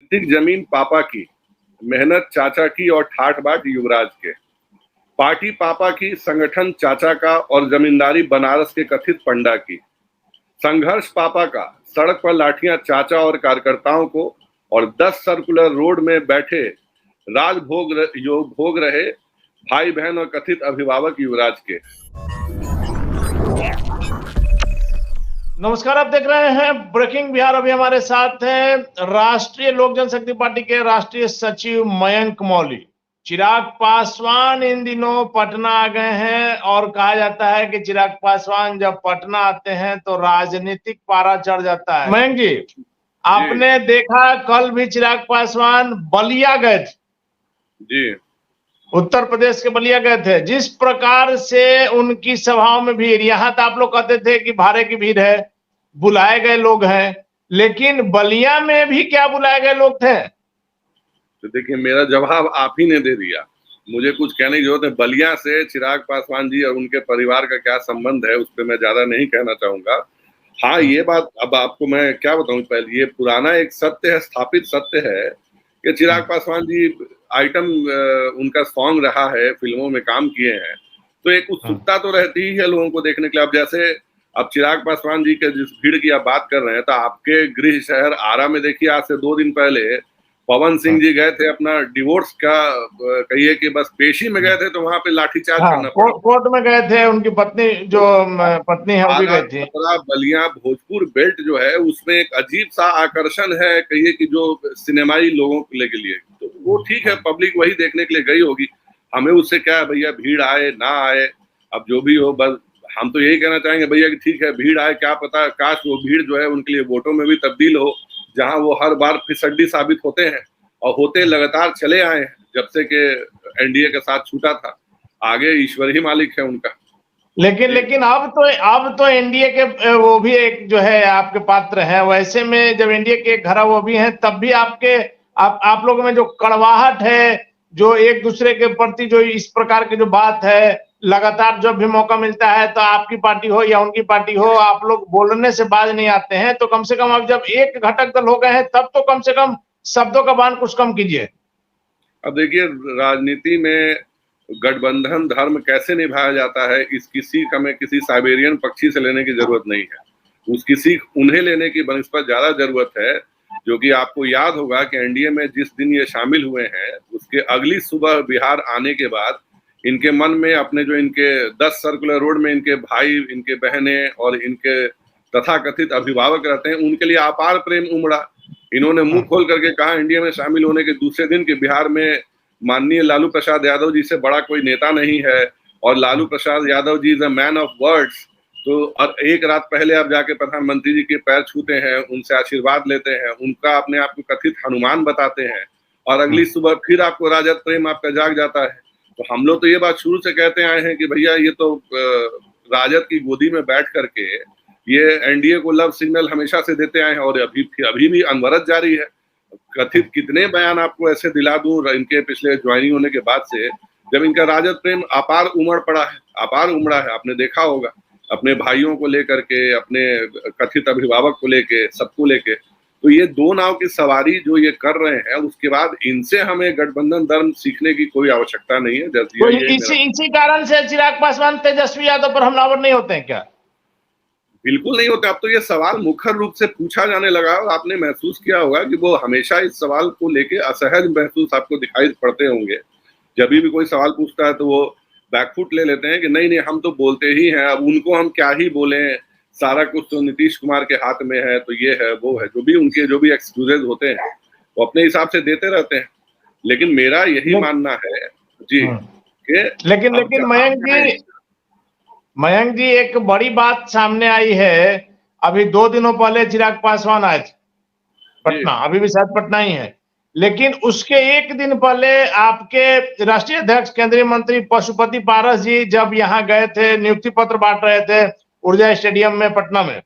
राजनीतिक जमीन पापा की, मेहनत चाचा की और ठाठ बाट युवराज के। पार्टी पापा की, संगठन चाचा का और जमींदारी बनारस के कथित पंडा की। संघर्ष पापा का, सड़क पर लाठियां चाचा और कार्यकर्ताओं को, और 10 सर्कुलर रोड में बैठे भोग रहे भाई बहन और कथित अभिभावक युवराज के। नमस्कार, आप देख रहे हैं ब्रेकिंग बिहार। अभी हमारे साथ हैं राष्ट्रीय लोक जनशक्ति पार्टी के राष्ट्रीय सचिव मयंक मौली। चिराग पासवान इन दिनों पटना आ गए हैं और कहा जाता है कि चिराग पासवान जब पटना आते हैं तो राजनीतिक पारा चढ़ जाता है। मयंक जी, आपने देखा कल भी चिराग पासवान बलिया गए थे जी, उत्तर प्रदेश के बलिया गए थे। जिस प्रकार से उनकी सभाओं में भीड़, यहाँ तो आप लोग कहते थे कि भारे की भीड़ है, बुलाए गए लोग हैं, लेकिन बलिया में भी क्या बुलाए गए लोग थे? तो देखिए, मेरा जवाब आप ही ने दे दिया, मुझे कुछ कहने की जरूरत है। बलिया से चिराग पासवान जी और उनके परिवार का क्या संबंध है, उस पर मैं ज्यादा नहीं कहना चाहूंगा। हाँ, ये बात अब आपको मैं क्या बताऊं, पहले ये पुराना एक सत्य है, स्थापित सत्य है कि चिराग पासवान जी आइटम उनका सॉन्ग रहा है, फिल्मों में काम किए हैं, तो एक उत्सुकता तो रहती ही है लोगों को देखने के लिए। अब जैसे अब चिराग पासवान जी के जिस भीड़ की आप बात कर रहे हैं, तो आपके गृह शहर आरा में देखिए, आज से 2 दिन पहले पवन सिंह जी गए थे अपना डिवोर्स का, कहिए कि बस पेशी में गए थे, तो वहां पे लाठीचार्ज करना पड़ा। कोर्ट में गए थे, उनकी पत्नी जो पत्नी है वो भी गई थी। बलिया भोजपुर बेल्ट जो है, उसमें एक अजीब सा आकर्षण है, कहिए कि जो सिनेमाई लोगों के लिए, तो वो ठीक है, पब्लिक वही देखने के लिए गई होगी, हमें उससे क्या है भैया, भीड़ आए ना आए, अब जो भी हो, बस हम तो यही कहना चाहेंगे भैया कि ठीक है, भीड़ आए, क्या पता काश वो भीड़ जो है उनके लिए वोटों में भी तब्दील हो, जहां वो हर बार फिसड्डी साबित होते हैं और होते लगातार चले आए हैं जब से कि एनडीए के साथ छूटा था। आगे ईश्वर ही मालिक है उनका। लेकिन अब तो एनडीए के वो भी एक जो है आपके पात्र हैं। वैसे में जब एनडीए के घरा वो भी हैं, तब भी आप लोगों में जो कड़वाहट है, जो एक दूसरे के प्रति जो इस प्रकार की जो बात है, लगातार जब भी मौका मिलता है तो आपकी पार्टी हो या उनकी पार्टी हो, आप लोग बोलने से बाज नहीं आते हैं। तो कम से कम अब जब एक घटक दल हो गए हैं, तब तो कम से कम शब्दों का बाण कुछ कम कीजिए। अब देखिए, राजनीति में गठबंधन धर्म कैसे निभाया जाता है, इसकी सीख हमें किसी साइबेरियन पक्षी से लेने की जरूरत नहीं है, उसकी सीख उन्हें लेने की बनस्पत ज्यादा जरूरत है। जो कि आपको याद होगा कि एनडीए में जिस दिन ये शामिल हुए हैं, उसके अगली सुबह बिहार आने के बाद इनके मन में अपने जो इनके 10 सर्कुलर रोड में इनके भाई, इनके बहने और इनके तथाकथित अभिभावक रहते हैं, उनके लिए अपार प्रेम उमड़ा। इन्होंने मुंह खोल करके कहा एनडीए में शामिल होने के दूसरे दिन कि बिहार में माननीय लालू प्रसाद यादव जी से बड़ा कोई नेता नहीं है, और Lalu Prasad Yadav ji is a man of words. तो और एक रात पहले आप जाके प्रधानमंत्री जी के पैर छूते हैं, उनसे आशीर्वाद लेते हैं, उनका अपने आप को कथित हनुमान बताते हैं, और अगली सुबह फिर आपको राजद प्रेम आपका जाग जाता है। तो हम लोग तो ये बात शुरू से कहते आए हैं कि भैया ये तो राजद की गोदी में बैठ करके ये एनडीए को लव सिग्नल हमेशा से देते आए हैं, और अभी भी अनवरत जारी है। कथित कितने बयान आपको ऐसे दिला दूं इनके पिछले ज्वाइनिंग होने के बाद से, जब इनका राजद प्रेम अपार उमड़ा है। आपने देखा होगा अपने भाइयों को लेकर के, अपने कथित अभिभावक को लेके, सबको लेके। तो ये 2 नाव की सवारी जो ये कर रहे हैं, उसके बाद इनसे हमें गठबंधन धर्म सीखने की कोई आवश्यकता नहीं है। तो इसी कारण से चिराग पासवान तेजस्वी यादव पर हमलावर नहीं होते हैं क्या? बिल्कुल नहीं होते। अब तो ये सवाल मुखर रूप से पूछा जाने लगा, और आपने महसूस किया होगा कि वो हमेशा इस सवाल को लेके असहज महसूस आपको दिखाई पड़ते होंगे। जब भी कोई सवाल पूछता है तो वो बैकफुट ले लेते हैं कि नहीं हम तो बोलते ही हैं, अब उनको हम क्या ही बोलें, सारा कुछ तो नीतीश कुमार के हाथ में है, तो ये है वो है, जो भी एक्सक्यूजेज होते हैं वो अपने हिसाब से देते रहते हैं। लेकिन मेरा यही मानना है जी कि लेकिन मयंक जी एक बड़ी बात सामने आई है। अभी 2 दिनों पहले चिराग पासवान आए थे पटना, अभी भी शायद पटना ही है, लेकिन उसके 1 दिन पहले आपके राष्ट्रीय अध्यक्ष केंद्रीय मंत्री पशुपति पारस जी जब यहाँ गए थे, नियुक्ति पत्र बांट रहे थे ऊर्जा स्टेडियम में पटना में,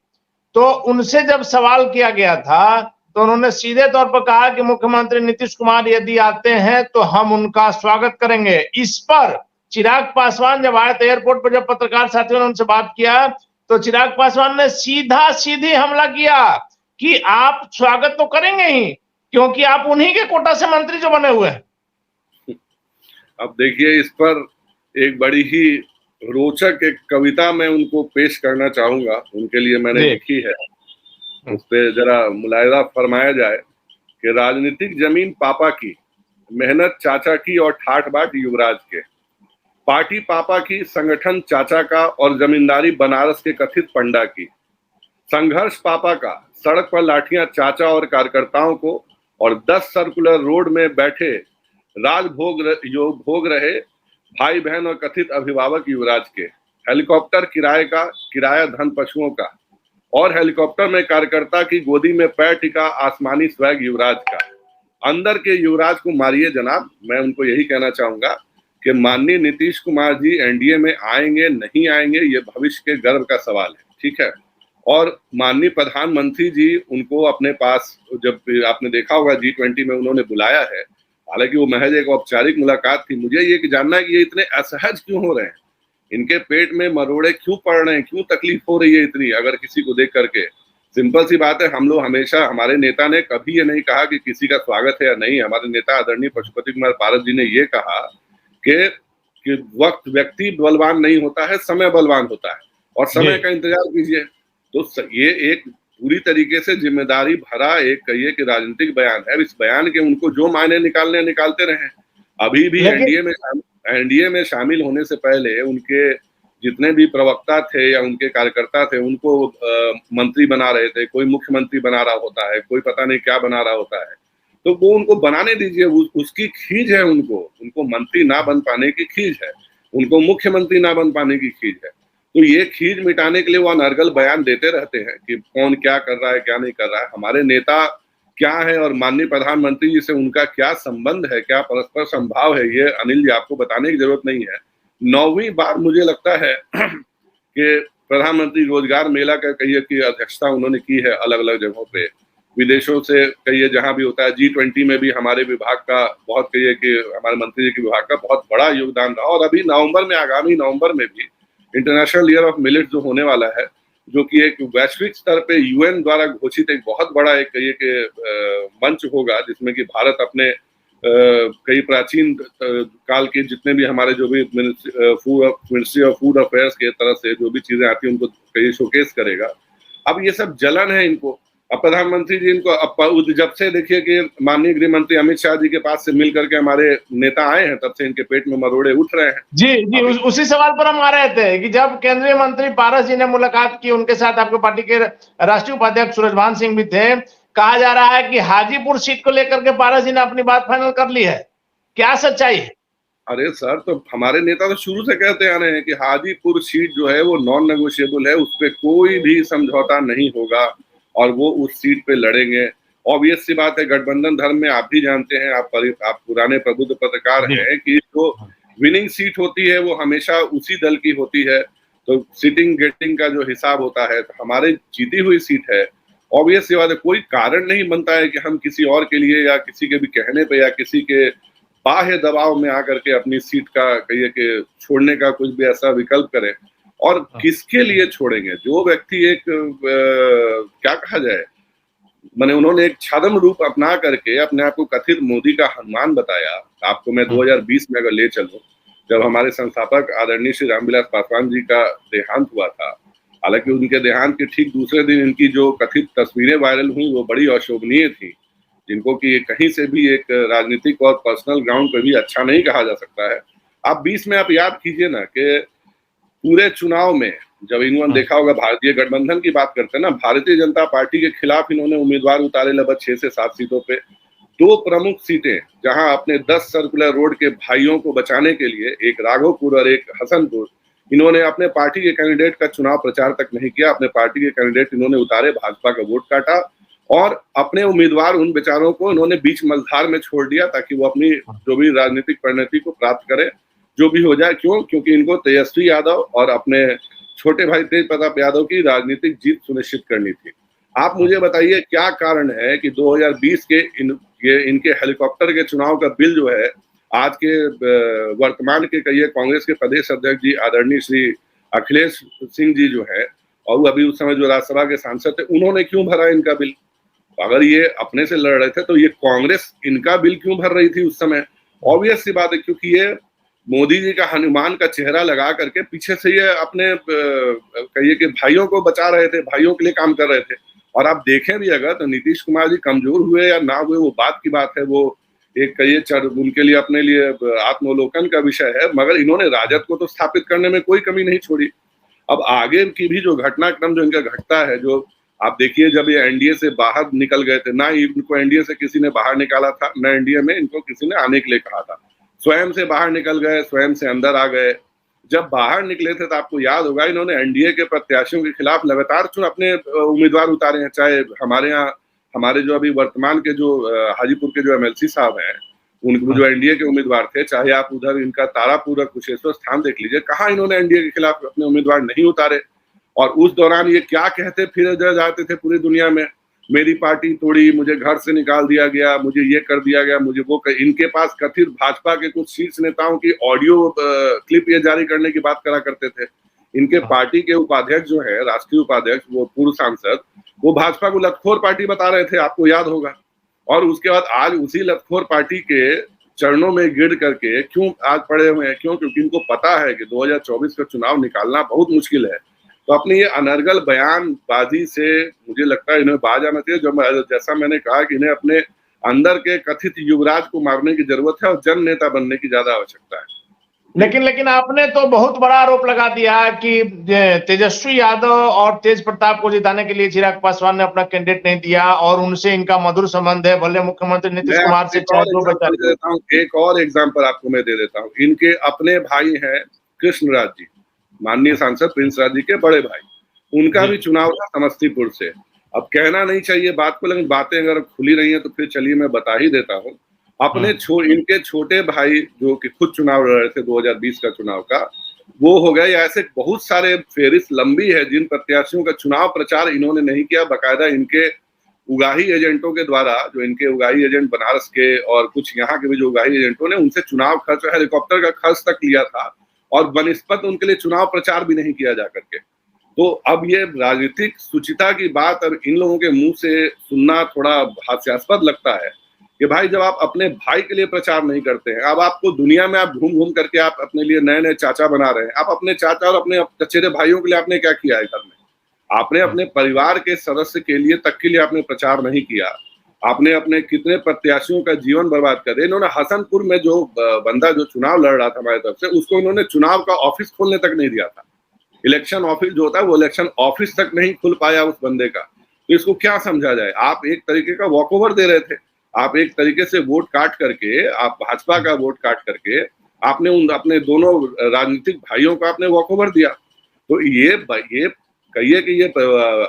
तो उनसे जब सवाल किया गया था तो उन्होंने सीधे तौर पर कहा कि मुख्यमंत्री नीतीश कुमार यदि आते हैं तो हम उनका स्वागत करेंगे। इस पर चिराग पासवान जब आए थे एयरपोर्ट पर, जब पत्रकार साथियों ने उनसे बात किया, तो चिराग पासवान ने सीधी हमला किया कि आप स्वागत तो करेंगे ही, क्योंकि आप उन्हीं के कोटा से मंत्री जो बने हुए हैं। अब देखिए, इस पर एक बड़ी ही रोचक एक कविता मैं उनको पेश करना चाहूंगा, उनके लिए मैंने लिखी है। उस पर जरा मुलायजा फरमाया जाए कि राजनीतिक जमीन पापा की, मेहनत चाचा की और ठाठ बाट युवराज के। पार्टी पापा की, संगठन चाचा का और जमींदारी बनारस के कथित पंडा की। संघर्ष पापा का, सड़क पर लाठियां चाचा और कार्यकर्ताओं को, और 10 सर्कुलर रोड में बैठे भोग रहे भाई बहन और कथित अभिभावक युवराज के। हेलीकॉप्टर किराए का, किराया धन पशुओं का, और हेलीकॉप्टर में कार्यकर्ता की गोदी में पैर टिका आसमानी स्वैग युवराज का। अंदर के युवराज को मारिए जनाब। मैं उनको यही कहना चाहूंगा कि माननीय नीतीश कुमार जी एनडीए में आएंगे नहीं आएंगे, ये भविष्य के गर्व का सवाल है, ठीक है। और माननीय प्रधानमंत्री जी उनको अपने पास, जब आपने देखा होगा G20 में उन्होंने बुलाया है, हालांकि वो महज एक औपचारिक मुलाकात थी। मुझे ये जानना है कि ये इतने असहज क्यों हो रहे हैं, इनके पेट में मरोड़े क्यों पड़ रहे हैं, क्यों तकलीफ हो रही है इतनी, अगर किसी को देख करके। सिंपल सी बात है, हम लोग हमेशा, हमारे नेता ने कभी ये नहीं कहा कि किसी का स्वागत है या नहीं। हमारे नेता आदरणीय पशुपति कुमार पारस जी ने ये कहा कि वक्त व्यक्ति बलवान नहीं होता है, समय बलवान होता है, और समय का इंतजार कीजिए। तो ये एक पूरी तरीके से जिम्मेदारी भरा एक कहिए कि राजनीतिक बयान है। इस बयान के उनको जो मायने निकालने निकालते रहे। अभी भी एनडीए में शामिल होने से पहले उनके जितने भी प्रवक्ता थे या उनके कार्यकर्ता थे, उनको मंत्री बना रहे थे। कोई मुख्यमंत्री बना रहा होता है, कोई पता नहीं क्या बना रहा होता है, तो वो उनको बनाने दीजिए। उसकी खीज है, उनको मंत्री ना बन पाने की खीज है, उनको मुख्यमंत्री ना बन पाने की खीज है। तो ये खीज मिटाने के लिए वो अनर्गल बयान देते रहते हैं कि कौन क्या कर रहा है, क्या नहीं कर रहा है, हमारे नेता क्या है और माननीय प्रधानमंत्री जी से उनका क्या संबंध है, क्या परस्पर संभाव है, ये अनिल जी आपको बताने की जरूरत नहीं है। 9वीं बार मुझे लगता है कि प्रधानमंत्री रोजगार मेला का कहिए कि अध्यक्षता उन्होंने की है अलग अलग जगहों पे, विदेशों से कहिए जहां भी होता है। G20 में भी हमारे विभाग का बहुत, कहिए कि हमारे मंत्री जी के विभाग का बहुत बड़ा योगदान रहा। और अभी नवंबर में, आगामी नवंबर में भी इंटरनेशनल ईयर ऑफ मिलेट जो होने वाला है, जो कि एक वैश्विक स्तर पे यूएन द्वारा घोषित एक बहुत बड़ा एक कहिए कि मंच होगा, जिसमें कि भारत अपने कई प्राचीन काल के जितने भी हमारे जो भी मिनिस्ट्री ऑफ फूड अफेयर्स के तरफ से जो भी चीजें आती हैं उनको कहीं शोकेस करेगा। अब ये सब जलन है इनको। अब प्रधानमंत्री जी इनको जब से देखिए कि माननीय गृह मंत्री अमित शाह जी के पास से मिल करके हमारे नेता आए हैं, तब से इनके पेट में मरोड़े उठ रहे हैं। जी, उसी सवाल पर हम आ रहे थे कि जब केंद्रीय मंत्री पारस जी ने मुलाकात की, उनके साथ आपके पार्टी के राष्ट्रीय उपाध्यक्ष सूरजभान सिंह भी थे। कहा जा रहा है कि हाजीपुर सीट को लेकर के पारस जी ने अपनी बात फाइनल कर ली है, क्या सच्चाई है? अरे सर, तो हमारे नेता तो शुरू से कहते आ रहे हैं कि हाजीपुर सीट जो है वो नॉन नेगोशिएबल है, उस पर कोई भी समझौता नहीं होगा और वो उस सीट पे लड़ेंगे। ऑब्वियस सी बात है, गठबंधन धर्म में आप भी जानते हैं, आप पुराने प्रबुद्ध पत्रकार हैं, कि जो विनिंग सीट होती है वो हमेशा उसी दल की होती है। तो सिटिंग गेटिंग का जो हिसाब होता है, तो हमारे जीती हुई सीट है। ऑब्वियस सी बात है, कोई कारण नहीं बनता है कि हम किसी और के लिए या किसी के भी कहने पे या किसी के बाह्य दबाव में आकर के अपनी सीट का कहिए कि छोड़ने का कुछ भी ऐसा विकल्प करें। और किसके लिए छोड़ेंगे? जो व्यक्ति एक क्या कहा जाए, मैंने उन्होंने एक छद्म रूप अपना करके अपने आप को कथित मोदी का हनुमान बताया। आपको मैं 2020 में अगर ले चलूं, जब हमारे संस्थापक आदरणीय श्री रामविलास पासवान जी का देहांत हुआ था, हालांकि उनके देहांत के ठीक दूसरे दिन इनकी जो कथित तस्वीरें वायरल हुई वो बड़ी अशोभनीय थी, जिनको कि कहीं से भी एक राजनीतिक और पर्सनल ग्राउंड पे भी अच्छा नहीं कहा जा सकता है। आप 20 में आप याद कीजिए ना कि पूरे चुनाव में जब इन्होंने देखा होगा, भारतीय गठबंधन की बात करते हैं ना, भारतीय जनता पार्टी के खिलाफ इन्होंने उम्मीदवार उतारे लगभग 6 से 7 सीटों पे। 2 प्रमुख सीटें जहां अपने 10 सर्कुलर रोड के भाइयों को बचाने के लिए, एक राघोपुर और एक हसनपुर, इन्होंने अपने पार्टी के कैंडिडेट का चुनाव प्रचार तक नहीं किया। अपने पार्टी के कैंडिडेट इन्होंने उतारे, भाजपा का वोट काटा और अपने उम्मीदवार उन बेचारों को इन्होंने बीच मझधार में छोड़ दिया ताकि वो अपनी जो भी राजनीतिक परिणति को प्राप्त करे, जो भी हो जाए। क्यों? क्योंकि इनको तेजस्वी यादव और अपने छोटे भाई तेज प्रताप यादव की राजनीतिक जीत सुनिश्चित करनी थी। आप मुझे बताइए क्या कारण है कि 2020 के इनके हेलीकॉप्टर के चुनाव का बिल जो है, आज के वर्तमान के कहिए कांग्रेस के प्रदेश अध्यक्ष जी आदरणीय श्री अखिलेश सिंह जी जो है, और अभी उस समय जो राज्यसभा के सांसद थे, उन्होंने क्यों भरा इनका बिल? अगर ये अपने से लड़ रहे थे तो ये कांग्रेस इनका बिल क्यों भर रही थी उस समय? ऑब्वियस सी बात है, क्योंकि ये मोदी जी का हनुमान का चेहरा लगा करके पीछे से ये अपने कहिए कि भाइयों को बचा रहे थे, भाइयों के लिए काम कर रहे थे। और आप देखें भी अगर तो नीतीश कुमार जी कमजोर हुए या ना हुए वो बात की बात है, वो एक कहिए उनके लिए अपने लिए आत्मावलोकन का विषय है, मगर इन्होंने राजद को तो स्थापित करने में कोई कमी नहीं छोड़ी। अब आगे की भी जो घटनाक्रम जो इनका घटता है, जो आप देखिए जब ये एनडीए से बाहर निकल गए थे, ना इनको एनडीए से किसी ने बाहर निकाला था, ना एनडीए में इनको किसी ने आने के लिए कहा था, स्वयं से बाहर निकल गए, स्वयं से अंदर आ गए। जब बाहर निकले थे तो आपको याद होगा इन्होंने एनडीए के प्रत्याशियों के खिलाफ लगातार अपने उम्मीदवार उतारे हैं, चाहे हमारे यहाँ हमारे जो अभी वर्तमान के जो हाजीपुर के जो एमएलसी साहब हैं, उनको जो एनडीए के उम्मीदवार थे, चाहे आप उधर इनका तारापुर कुशेश्वर स्थान देख लीजिए, कहाँ इन्होंने एनडीए के खिलाफ अपने उम्मीदवार नहीं उतारे। और उस दौरान ये क्या कहते फिर जाते थे पूरी दुनिया में, मेरी पार्टी तोड़ी, मुझे घर से निकाल दिया गया, मुझे ये कर दिया गया, मुझे वो कर। इनके पास कथित भाजपा के कुछ शीर्ष नेताओं की ऑडियो क्लिप ये जारी करने की बात करा करते थे। इनके पार्टी के उपाध्यक्ष जो है, राष्ट्रीय उपाध्यक्ष, वो पूर्व सांसद, वो भाजपा को लतखोर पार्टी बता रहे थे, आपको याद होगा। और उसके बाद आज उसी लतखोर पार्टी के चरणों में गिर करके क्यों आज पड़े हुए हैं? क्यों? क्योंकि इनको पता है कि 2024 का चुनाव निकालना बहुत मुश्किल है। तो अपनी ये अनर्गल बयानबाजी से मुझे लगता है इन्हें बाज आना चाहिए। जो जैसा मैंने कहा कि इन्हें अपने अंदर के कथित युवराज को मारने की जरूरत है और जन नेता बनने की ज्यादा आवश्यकता है। लेकिन आपने तो बहुत बड़ा आरोप लगा दिया कि तेजस्वी यादव और तेज प्रताप को जिताने के लिए चिराग पासवान ने अपना कैंडिडेट नहीं दिया और उनसे इनका मधुर संबंध है, भले मुख्यमंत्री नीतीश कुमार से एक और एग्जाम्पल आपको मैं दे देता हूँ। इनके अपने भाई हैं कृष्णराज जी, माननीय सांसद प्रिंस राज जी के बड़े भाई, उनका भी चुनाव था समस्तीपुर से। अब कहना नहीं चाहिए बात को, लेकिन बातें अगर खुली रही हैं तो फिर चलिए मैं बता ही देता हूँ। अपने इनके छोटे भाई जो कि खुद चुनाव लड़ रहे थे 2020 का चुनाव का, वो हो गए। ऐसे बहुत सारे फेरिस्त लंबी है जिन प्रत्याशियों का चुनाव प्रचार इन्होंने नहीं किया, बाकायदा इनके उगाही एजेंटों के द्वारा, जो इनके उगाही एजेंट बनारस के और कुछ यहाँ के भी जो उगाही एजेंटों ने उनसे चुनाव खर्च, हेलीकॉप्टर का खर्च तक लिया था और बनिस्पत उनके लिए चुनाव प्रचार भी नहीं किया जा करके। तो अब ये राजनीतिक सुचिता की बात अब इन लोगों के मुंह से सुनना थोड़ा हास्यास्पद लगता है कि भाई जब आप अपने भाई के लिए प्रचार नहीं करते हैं, अब आपको दुनिया में आप घूम घूम करके आप अपने लिए नए नए चाचा बना रहे हैं। आप अपने चाचा और अपने चचेरे भाइयों के लिए आपने क्या किया है घर में? आपने अपने परिवार के सदस्य के लिए तक के लिए आपने प्रचार नहीं किया। आपने अपने कितने प्रत्याशियों का जीवन बर्बाद कर दिया। इन्होंने हसनपुर में जो बंदा जो चुनाव लड़ रहा था हमारी तरफ से, उसको इन्होंने चुनाव का ऑफिस खोलने तक नहीं दिया था। इलेक्शन ऑफिस जो होता है वो इलेक्शन ऑफिस तक नहीं खुल पाया उस बंदे का। तो इसको क्या समझा जाए? आप एक तरीके का वॉकओवर दे रहे थे, आप एक तरीके से वोट काट करके, आप भाजपा का वोट काट करके आपने उन अपने दोनों राजनीतिक भाइयों को आपने वॉकओवर दिया। तो ये कहिए कि ये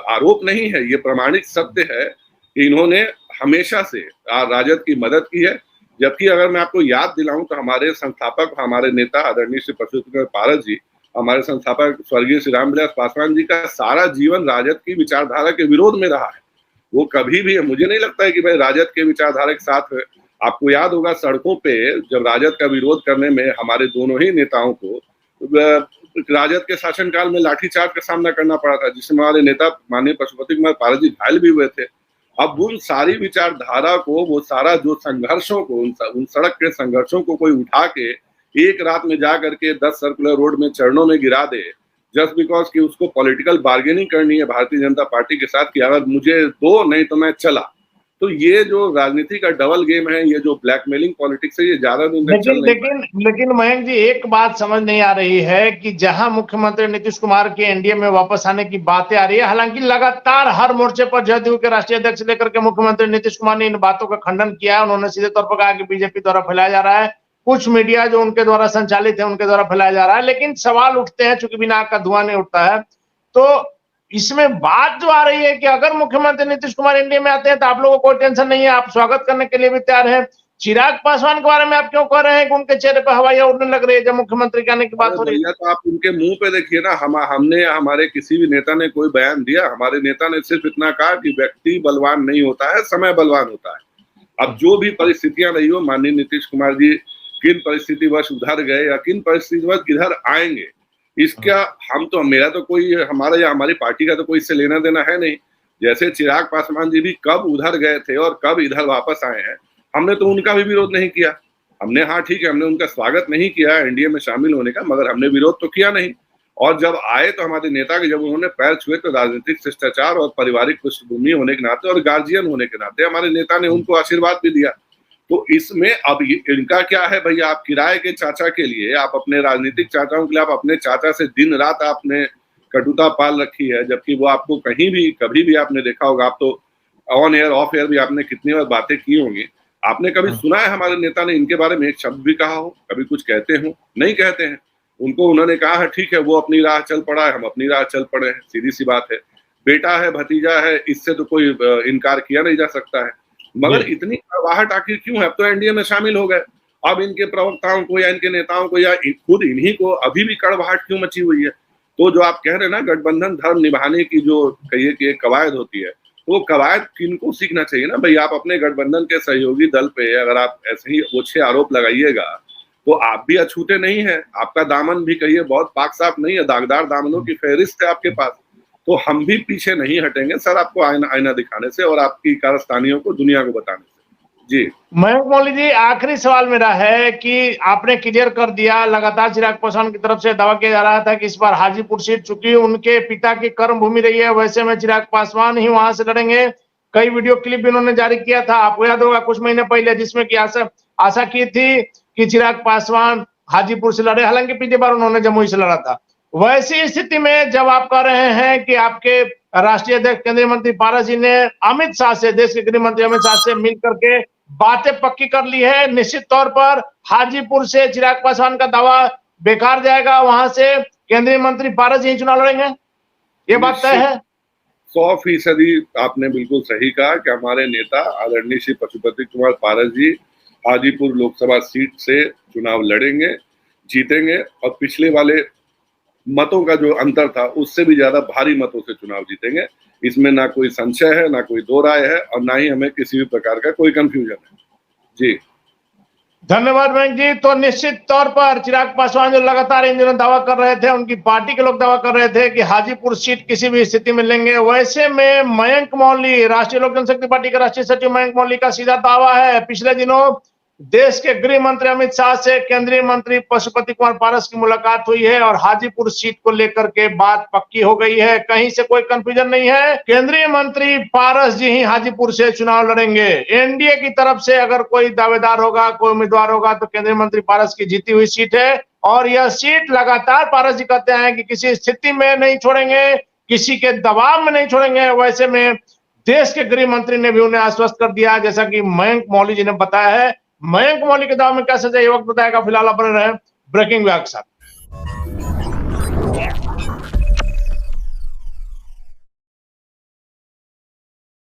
आरोप नहीं है, ये प्रमाणिक सत्य है कि इन्होंने हमेशा से राजद की मदद की है। जबकि अगर मैं आपको याद दिलाऊं तो हमारे संस्थापक, हमारे नेता आदरणीय श्री परशुराम पारस जी, हमारे संस्थापक स्वर्गीय श्री रामविलास पासवान जी का सारा जीवन राजद की विचारधारा के विरोध में रहा है। वो कभी भी, मुझे नहीं लगता है कि भाई राजद के विचारधारा के साथ है। आपको याद होगा सड़कों पे जब राजद का विरोध करने में हमारे दोनों ही नेताओं को राजद के शासनकाल में लाठीचार्ज का सामना करना पड़ा था, जिसमें हमारे नेता माननीय पशुपति कुमार पारस जी घायल भी हुए थे। अब उन सारी विचारधारा को, वो सारा जो संघर्षों को, उन सड़क के संघर्षों को कोई उठा के एक रात में जा करके 10 सर्कुलर रोड में चरणों में गिरा दे, जस्ट बिकॉज कि उसको पॉलिटिकल बार्गेनिंग करनी है भारतीय जनता पार्टी के साथ कि अगर मुझे दो नहीं तो मैं चला। तो ये जो राजनीति का डबल गेम है, ये जो ब्लैकमेलिंग पॉलिटिक्स है, ये ज्यादा दिन तक चल नहीं पाएगा। लेकिन मयंक जी, एक बात समझ नहीं आ रही है कि जहां मुख्यमंत्री नीतीश कुमार के एनडीए में वापस आने की बातें आ रही है, हालांकि लगातार हर मोर्चे पर जदयू के राष्ट्रीय अध्यक्ष लेकर के मुख्यमंत्री नीतीश कुमार ने इन बातों का खंडन किया है। उन्होंने सीधे तौर पर कहा कि बीजेपी द्वारा फैलाया जा रहा है, कुछ मीडिया जो उनके द्वारा संचालित है उनके द्वारा फैलाया जा रहा है। लेकिन सवाल उठते हैं, चूंकि बिना आग का धुआं नहीं उठता है, तो इसमें बात जो आ रही है कि अगर मुख्यमंत्री नीतीश कुमार एनडीए में आते हैं तो आप लोगों को कोई टेंशन नहीं है, आप स्वागत करने के लिए भी तैयार हैं। चिराग पासवान के बारे में आप क्यों कह रहे हैं कि उनके चेहरे पर हवाइयां उड़ने लग रही है जब मुख्यमंत्री के आने की बात हो रही है? तो आप उनके मुंह पे देखिए ना, हमने हमारे किसी भी नेता ने कोई बयान दिया? हमारे नेता ने सिर्फ इतना कहा कि व्यक्ति बलवान नहीं होता है, समय बलवान होता है। अब जो भी परिस्थितियां रही हो, माननीय नीतीश कुमार जी किन परिस्थितिवश उधर गए या किन परिस्थितिवश इधर आएंगे, इसका हम तो, मेरा तो कोई, हमारा या हमारी पार्टी का तो कोई इससे लेना देना है नहीं। जैसे चिराग पासवान जी भी कब उधर गए थे और कब इधर वापस आए हैं, हमने तो उनका भी विरोध नहीं किया। हमने, हाँ ठीक है, हमने उनका स्वागत नहीं किया एनडीए में शामिल होने का, मगर हमने विरोध तो किया नहीं। और जब आए तो हमारे नेता के जब उन्होंने पैर छुए तो राजनीतिक शिष्टाचार और पारिवारिक पृष्ठभूमि होने के नाते और गार्जियन होने के नाते हमारे नेता ने उनको आशीर्वाद भी दिया। तो इसमें अब इनका क्या है भैया, आप किराए के चाचा के लिए, आप अपने राजनीतिक चाचाओं के लिए, आप अपने चाचा से दिन रात आपने कटुता पाल रखी है, जबकि वो आपको कहीं भी कभी भी आपने देखा होगा, आप तो ऑन एयर ऑफ एयर भी आपने कितनी बार बातें की होंगी, आपने कभी सुना है हमारे नेता ने इनके बारे में एक शब्द भी कहा हो, कभी कुछ कहते हो? नहीं कहते हैं। उनको उन्होंने कहा है ठीक है, वो अपनी राह चल पड़ा है, हम अपनी राह चल पड़े हैं, सीधी सी बात है। बेटा है, भतीजा है, इससे तो कोई इनकार किया नहीं जा सकता है। मगर इतनी कड़वाहट आखिर क्यों है? अब तो एनडीए में शामिल हो गए, अब इनके प्रवक्ताओं को या इनके नेताओं को या खुद इन्हीं को अभी भी कड़वाहट क्यों मची हुई है? तो जो आप कह रहे हैं ना, गठबंधन धर्म निभाने की जो कहिए कि एक कवायद होती है, तो वो कवायद किनको सीखना चाहिए ना भाई? आप अपने गठबंधन के सहयोगी दल पे अगर आप ऐसे ही ओछे आरोप लगाइएगा तो आप भी अछूते नहीं है, आपका दामन भी कहिए बहुत पाक साफ नहीं है, दागदार दामनों की फहरिस्त है आपके पास। तो हम भी पीछे नहीं हटेंगे सर, आपको आईना दिखाने से और आपकी कारस्तानियों को दुनिया को बताने से। जी मयंक मौली जी, आखिरी सवाल मेरा है कि आपने क्लियर कर दिया, लगातार चिराग पासवान की तरफ से दावा किया जा रहा था कि इस बार हाजीपुर सीट, चूंकि उनके पिता की कर्म भूमि रही है, वैसे में चिराग पासवान ही वहां से लड़ेंगे। कई वीडियो क्लिप भी उन्होंने जारी किया था, आपको याद होगा कुछ महीने पहले, जिसमें कि आशा की थी कि चिराग पासवान हाजीपुर से लड़े, हालांकि पिछली बार उन्होंने जमुई से लड़ा था। वैसी स्थिति में जब आप कह रहे हैं कि आपके राष्ट्रीय अध्यक्ष केंद्रीय मंत्री पारस जी ने अमित शाह से, देश के गृह मंत्री अमित शाह से मिल करके बातें पक्की कर ली है, निश्चित तौर पर हाजीपुर से चिराग पासवान का दावा बेकार जाएगा, वहां से केंद्रीय मंत्री पारस जी चुनाव लड़ेंगे, ये बात तय है? 100% आपने बिल्कुल सही कहा कि हमारे नेता आदरणीय श्री पशुपति कुमार पारस जी हाजीपुर लोकसभा सीट से चुनाव लड़ेंगे, जीतेंगे और पिछले वाले मतों का जो अंतर था उससे भी ज्यादा भारी मतों से चुनाव जीतेंगे। इसमें ना कोई संशय है, ना कोई दो राय है और ना ही हमें किसी भी प्रकार का कोई कंफ्यूजन है। जी धन्यवाद मयंक जी। तो निश्चित तौर पर चिराग पासवान जो लगातार इन दिनों दावा कर रहे थे, उनकी पार्टी के लोग दावा कर रहे थे कि हाजीपुर सीट किसी भी स्थिति में लेंगे, वैसे में मयंक मौली, राष्ट्रीय लोक जनशक्ति पार्टी के राष्ट्रीय सचिव मयंक मौली का सीधा दावा है, पिछले दिनों देश के गृह मंत्री अमित शाह से केंद्रीय मंत्री पशुपति कुमार पारस की मुलाकात हुई है और हाजीपुर सीट को लेकर के बात पक्की हो गई है, कहीं से कोई कंफ्यूजन नहीं है। केंद्रीय मंत्री पारस जी ही हाजीपुर से चुनाव लड़ेंगे। एनडीए की तरफ से अगर कोई दावेदार होगा, कोई उम्मीदवार होगा, तो केंद्रीय मंत्री पारस की जीती हुई सीट है और यह सीट लगातार पारस जी कहते हैं कि किसी स्थिति में नहीं छोड़ेंगे, किसी के दबाव में नहीं छोड़ेंगे। वैसे में देश के गृह मंत्री ने भी उन्हें आश्वस्त कर दिया, जैसा कि मयंक मौली जी ने बताया है। मयंक मौली के दाव में क्या सजा, ये वक्त बताएगा। फिलहाल आप बने रहे ब्रेकिंग व्याग के साथ।